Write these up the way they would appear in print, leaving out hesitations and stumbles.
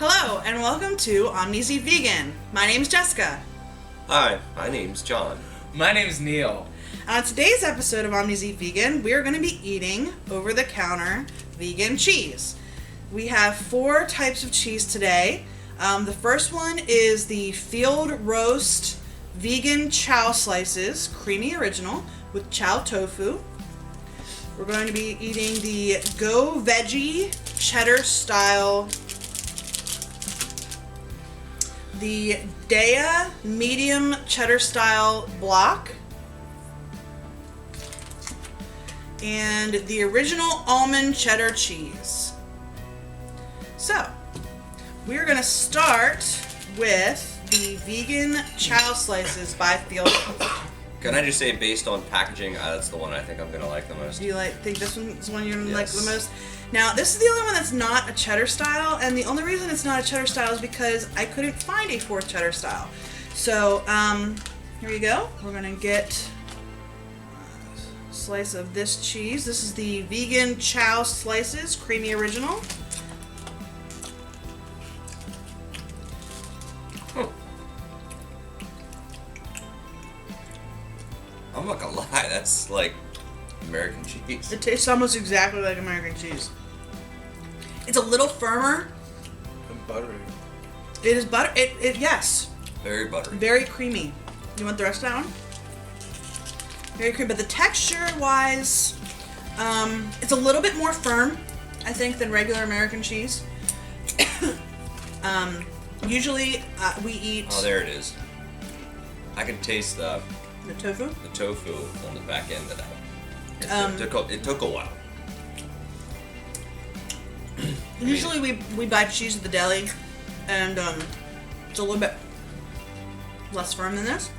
Hello, and welcome to Omnis Vegan. My name's Jessica. Hi, my name's John. My name's Neil. On today's episode of Omnis Vegan, we are going to be eating over-the-counter vegan cheese. We have 4 types of cheese today. The first one is the Field Roast Vegan Chow Slices, Creamy Original, with Chow Tofu. We're going to be eating the Go Veggie Cheddar Style, the Daya Medium Cheddar Style Block, and the original Almond Cheddar Cheese. So, we're going to start with the Vegan Chow Slices by Field Roast. Can I just say, based on packaging, that's the one I think I'm going to like the most. Do you think this one's the one you're going to like Yes. the most? Now, this is the only one that's not a cheddar style, and the only reason it's not a cheddar style is because I couldn't find a 4th cheddar style. So, here you go. We're going to get a slice of this cheese. This is the Vegan Chow Slices, Creamy Original. I'm not going to lie, that's like American cheese. It tastes almost exactly like American cheese. It's a little firmer. And buttery. It is butter. Yes. Very buttery. Very creamy. You want the rest of that one? Very creamy, but the texture-wise, it's a little bit more firm, I think, than regular American cheese. Usually, we eat... Oh, there it is. I can taste the tofu? the tofu on the back end of that. It took a while. Usually, we buy cheese at the deli, and it's a little bit less firm than this.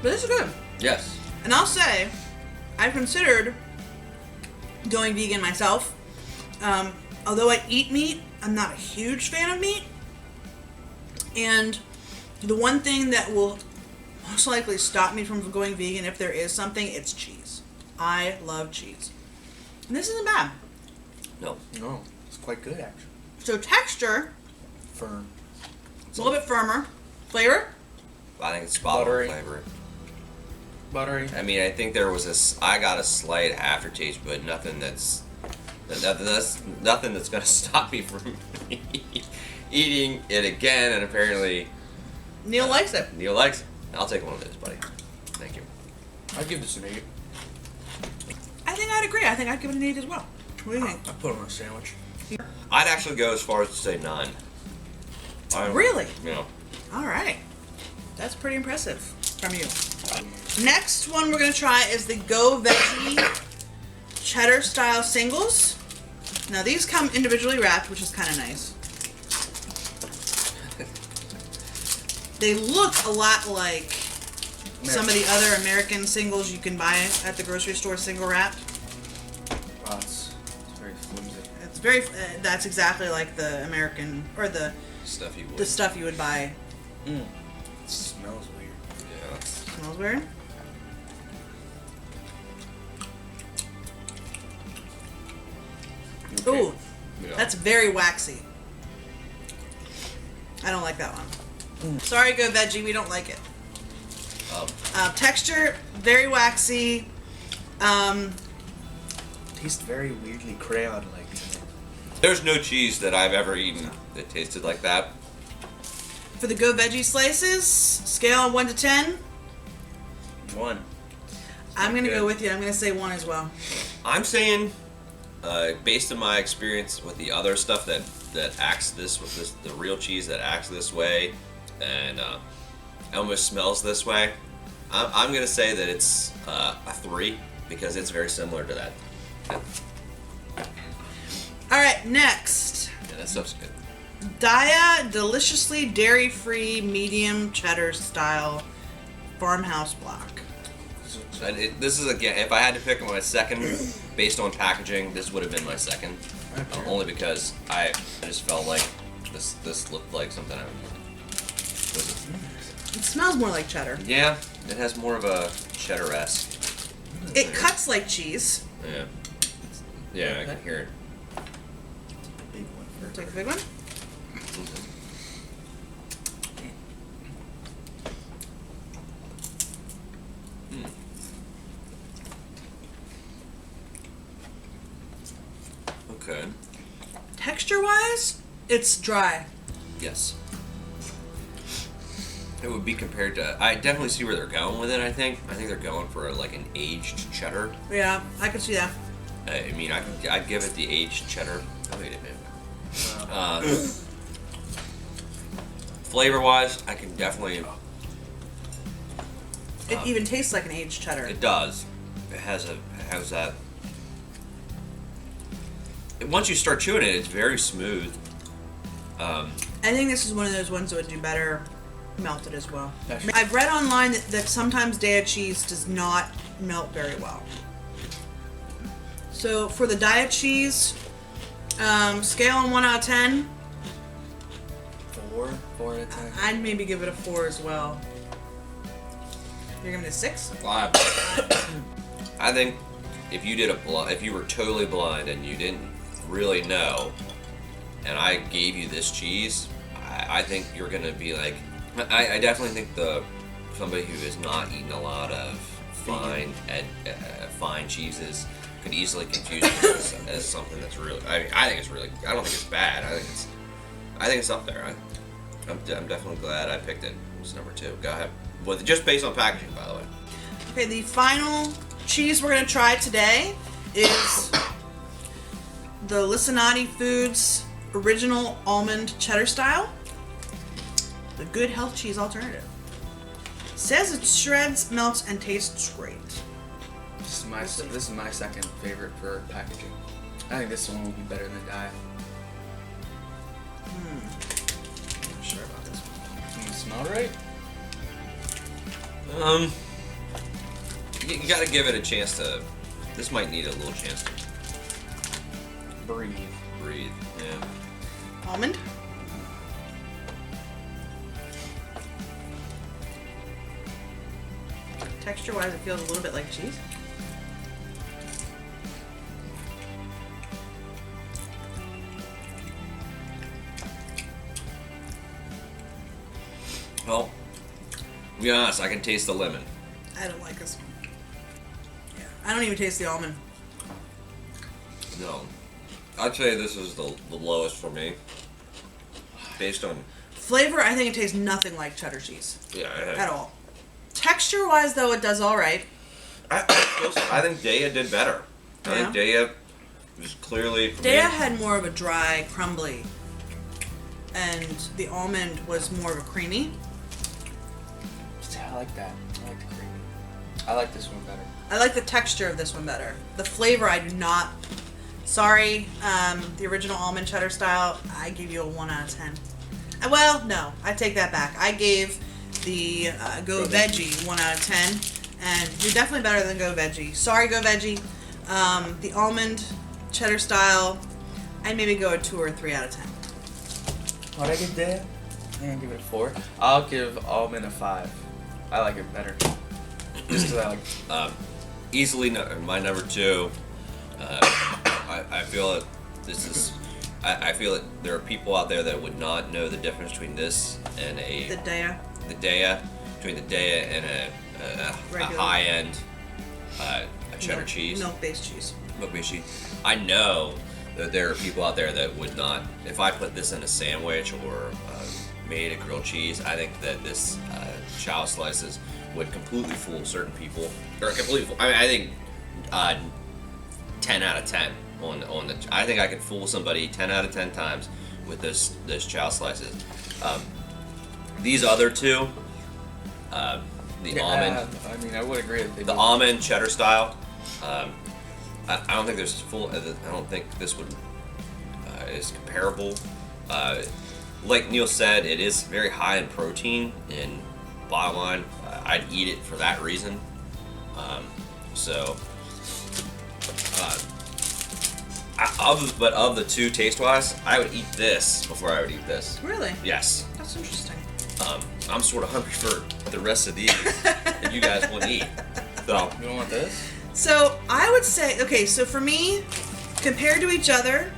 But this is good. Yes. And I'll say, I've considered going vegan myself. Although I eat meat, I'm not a huge fan of meat. And the one thing that will most likely stop me from going vegan, if there is something, it's cheese. I love cheese. And this isn't bad. No. No, it's quite good actually. So texture, Firm. it's a little bit firmer. Flavor, I think it's spot on Buttery. flavor. Buttery. I mean, I think there was I got a slight aftertaste, but nothing that's going to stop me from eating it again, and apparently... Neil likes it. Neil likes it. I'll take one of those, buddy. Thank you. I'd give this an 8. I think I'd agree. I think I'd give it an 8 as well. What do you think? I'd put it on a sandwich. I'd actually go as far as to say 9. Really? You know. All right. That's pretty impressive from you. Next one we're going to try is the Go Veggie Cheddar Style Singles. Now these come individually wrapped, which is kind of nice. They look a lot like some of the other American singles you can buy at the grocery store, single wrapped. Wow, it's very flimsy. It's very, that's exactly like the American, or the Stuff you would. stuff you would buy. It smells weird. Yeah. Smells weird. Okay. Ooh, Yeah. that's very waxy. I don't like that one. Sorry, Go Veggie, we don't like it. Texture, very waxy. Tastes very weirdly crayon-like. There's no cheese that I've ever eaten that tasted like that. For the Go Veggie slices, scale on 1 to 10. 1. I'm going to good. go with you. I'm going to say 1 as well. I'm saying, based on my experience with the other stuff that acts the real cheese that acts this way, and almost smells this way, I'm going to say that it's a 3 because it's very similar to that. All right, next. Yeah, that stuff's good. Daya Deliciously Dairy-Free Medium Cheddar Style Farmhouse Block. So this is, again, if I had to pick my second based on packaging, this would have been my second. Okay. Only because I just felt like this looked like something I would. It smells more like cheddar. Yeah, it has more of a cheddar-esque. It cuts like cheese. Yeah. Yeah, I can hear it. Big one. Take a big one. Okay. Texture-wise, it's dry. Yes. It would be compared to. I definitely see where they're going with it. I think they're going for like an aged cheddar. Yeah, I can see that. I mean, I'd give it the aged cheddar. Oh, wait a minute. Flavor-wise, I can definitely. It even tastes like an aged cheddar. It does. It has that. Once you start chewing it, it's very smooth. I think this is one of those ones that would do better melted as well. That's- I've read online that sometimes Daya cheese does not melt very well. So for the Daya cheese, scale on 1 out of 10, 4 out of 10. I'd maybe give it a 4 as well. You're giving it a 6? I think if you were totally blind and you didn't really know, and I gave you this cheese, I think you're gonna be like, I definitely think somebody who has not eaten a lot of fine cheeses could easily confuse it as something that's really. I think it's really. I don't think it's bad. I think it's up there. I'm definitely glad I picked it. It's number 2. Go ahead. Just based on packaging, by the way. Okay, the final cheese we're going to try today is the Licinati Foods Original Almond Cheddar Style. The good health cheese alternative. Says it shreds, melts, and tastes great. This is my second favorite for packaging. I think this one will be better than Daya. I'm not sure about this one. Can you smell right? You gotta give it a chance to. This might need a little chance to Breathe. breathe. Yeah. Almond. Texture-wise, it feels a little bit like cheese. Well, to be honest, I can taste the lemon. I don't like this one. Yeah, I don't even taste the almond. No, I'd say this is the lowest for me, based on. Flavor, I think it tastes nothing like cheddar cheese Yeah. at all. Texture-wise, though, it does all right. I think Daya did better. I think Daya was clearly. For Daya me, had more of a dry, crumbly, and the almond was more of a creamy. I like that. I like the cream. I like this one better. I like the texture of this one better. The flavor, I do not. Sorry, the original almond cheddar style, I give you a 1 out of 10. Well, no, I take that back. I gave the Go Veggie 1 out of 10, and you're definitely better than Go Veggie. Sorry, Go Veggie. The almond cheddar style, I maybe go a 2 or a 3 out of 10. What'd I give Daya? I'm gonna give it a 4. I'll give almond a 5. I like it better. Just because I like. easily my number 2. I feel that this is. I feel that there are people out there that would not know the difference between this and The Daya. between the Daya and a Regular. high-end a cheddar cheese. Milk-based cheese. Milk-based cheese. I know that there are people out there that would not. If I put this in a sandwich or made a grilled cheese, I think that this Chow slices would completely fool certain people. Or completely fool. I mean, I think 10 out of 10 on the. I think I could fool somebody 10 out of 10 times with this Chow slices. These other two, the almond. I mean, I would agree that The almond cheddar style. I don't think there's full. I don't think this would is comparable. Like Neil said, it is very high in protein. And bottom line, I'd eat it for that reason. But of the two, taste wise, I would eat this before I would eat this. Really? Yes. That's interesting. I'm sort of hungry for the rest of these that you guys want to eat. So. You don't want this? So I would say, okay, so for me, compared to each other,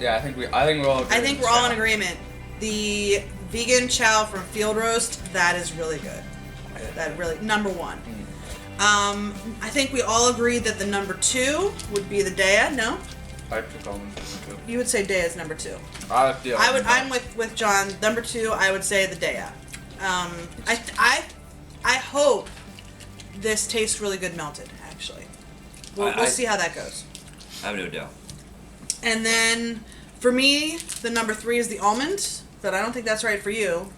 Yeah, I think we're all. I think we're all in agreement. The vegan chow from Field Roast, that is really good. That really, number 1. Mm. I think we all agree that the number 2 would be the Daya. No? I pick almond for number You would say Daya's number 2. 2. I like the almond. I'm with John. Number 2, I would say the Daya. I hope this tastes really good melted. Actually, we'll see how that goes. I have no doubt. And then for me, the number 3 is the almond, but I don't think that's right for you.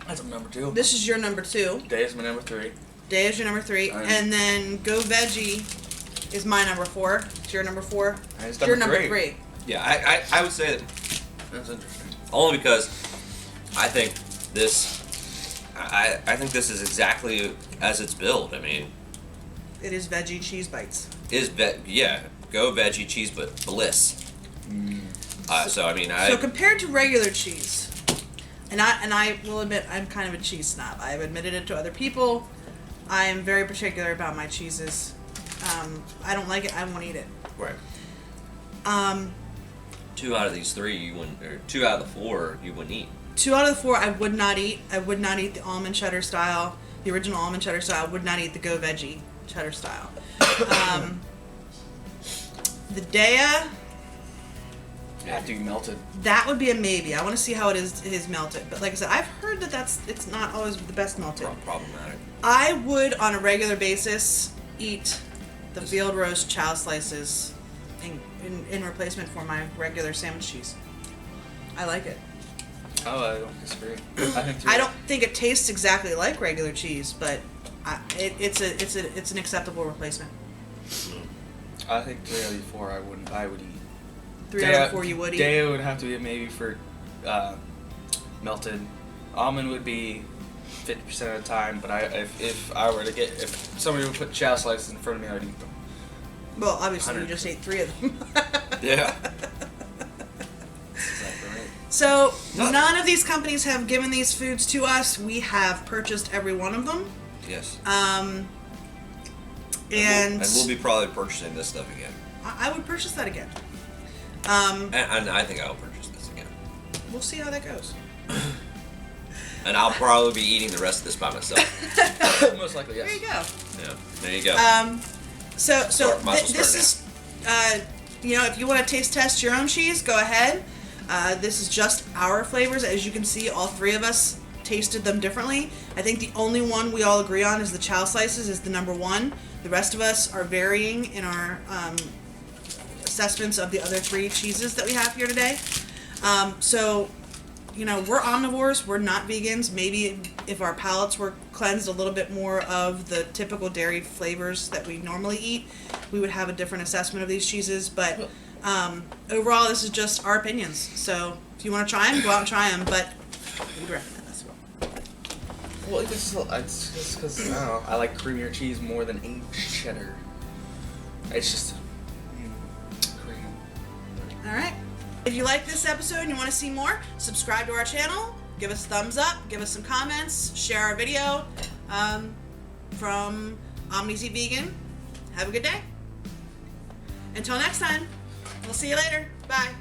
That's my number 2. This is your number 2. Daya's my number 3. Daya's your number 3, and then Go Veggie is my number 4. It's your number 4. It's your number 3. Yeah, I would say that That's interesting. only because I think this. I think this is exactly as it's billed. I mean, It is veggie cheese bites. Go Veggie cheese, but bliss. So I mean, So compared to regular cheese, and I will admit I'm kind of a cheese snob. I've admitted it to other people. I am very particular about my cheeses. I don't like it, I won't eat it. right. 2 out of these 3 you wouldn't, or 2 out of the 4 you wouldn't eat. 2 out of the 4 I would not eat. I would not eat the almond cheddar style, the original almond cheddar style. I would not eat the Go Veggie cheddar style. The Daya, Have to be melted. that would be a maybe. I want to see how it is melted. But like I said, I've heard that it's not always the best melted. Problematic. I would, on a regular basis, eat the field roast Chow slices in replacement for my regular sandwich cheese. I like it. Oh, I don't disagree. I don't think it tastes exactly like regular cheese, but it's an acceptable replacement. I think 3 out of the 4 I would eat. 3 out of the 4 you would eat. Daya would have to be a maybe for melted. Almond would be 50% of the time, but if I were to if somebody would put chow slices in front of me, I'd eat them. Well, obviously you 100%. just ate 3 of them. Yeah. Exactly right. So none of these companies have given these foods to us. We have purchased every one of them. Yes. And we'll be probably purchasing this stuff again. I would purchase that again. And I think I'll purchase this again. We'll see how that goes. And I'll probably be eating the rest of this by myself. Most likely, yes. There you go. Yeah. There you go. This is, if you want to taste test your own cheese, go ahead. This is just our flavors. As you can see, all 3 of us tasted them differently. I think the only one we all agree on is the Chow slices is the number 1. The rest of us are varying in our assessments of the other 3 cheeses that we have here today. We're omnivores. We're not vegans. Maybe if our palates were cleansed a little bit more of the typical dairy flavors that we normally eat, we would have a different assessment of these cheeses. But overall, this is just our opinions. So if you want to try them, go out and try them. But we'd recommend this one. Well, it's just because, I don't know, I like creamier cheese more than aged cheddar. It's just cream. All right. If you like this episode and you want to see more, subscribe to our channel, give us a thumbs up, give us some comments, share our video. From Omnis Eat Vegan, have a good day. Until next time, we'll see you later. Bye.